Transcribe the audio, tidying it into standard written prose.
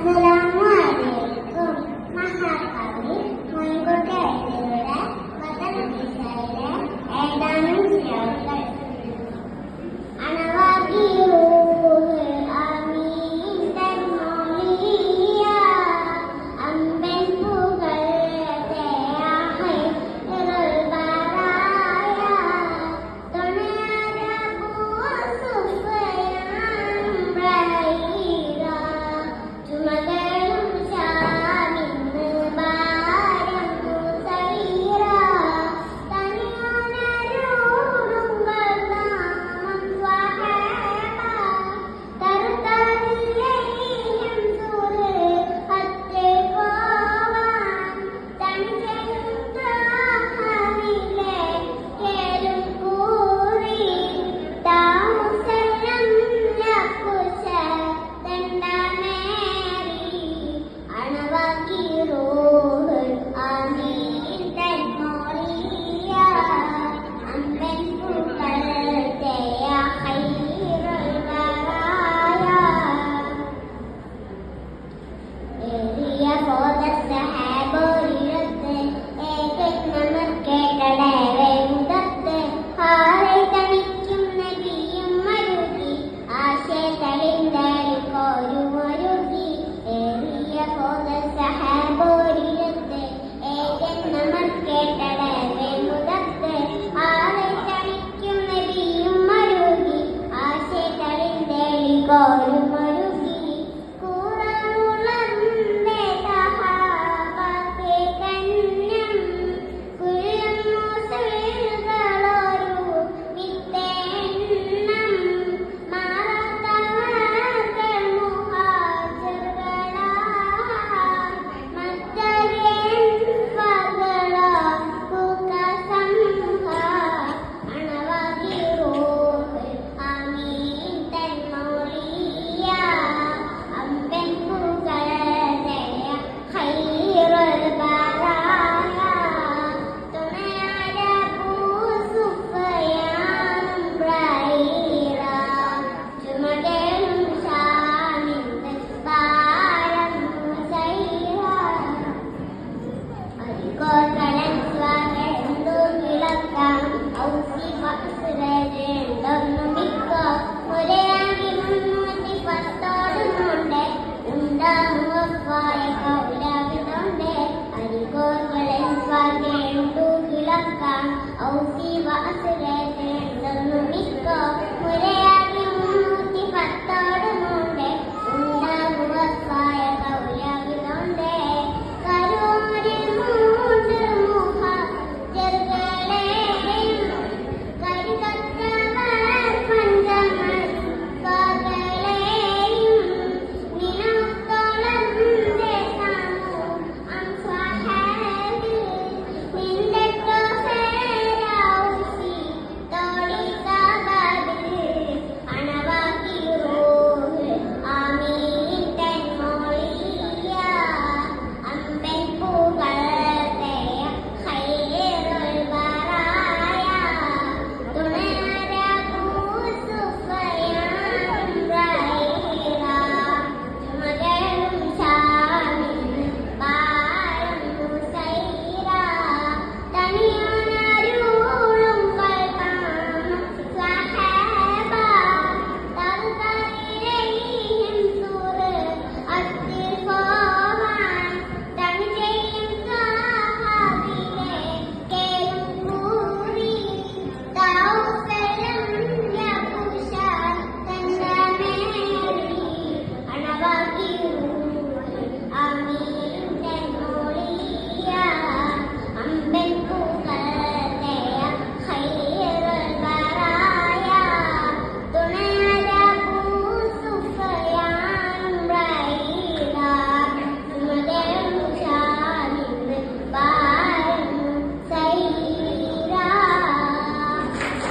അസ്സലാമുഅലൈക്കും. മഹാകവി മൊയ്ൻകുട്ടി വൈദ്യരുടെ വചനദിശയിലെ ഏതാനും ശ്ലോകങ്ങൾ. അണവാകി റൂഹ് ആമീൻ തൻമോളിയ അമ്പൻ പുകഴത്തെ ആഹൈറുൽ ബറായ തൊണര പൂസുഫയാൻ ബ്രൈറ ചുമകളും ശാമിന്ന് ഭാരം മുസൈറ തനിയോനരൂറുങ്കൾ നാമം സ്വഹേബ തറുതറിലെയും സുറ് ഹത്തെ പോവാൻ തനിചെന്താഹമിലെ കേലും കൂറി താമുസല്ലം ലക്കുശ തണ്ടമേറി അണവാക്കി റൂഹ് ആമീൻ തൻമോളിയ അമ്പൻ പുകഴത്തെ ഖൈറുൽ ബറായ ഏറിയ ബോധ സഹാബോരിടത്ത് ഏകജ്ഞമർ കേട്ടടേറെ മുഖത്ത് ഹാറെ തണിക്കും നബിയും മരുകി ആശയത്തളിന്തളി കോരുമൊരുകി ഏറിയ ബോധ സഹാബോരിടത്ത് ഏകജ്ഞമർ കേട്ടടേറെ മുഖത്ത് ഹാറെ തണിക്കും നബിയും മരുകി ആശയത്തളിന്തളി കോരു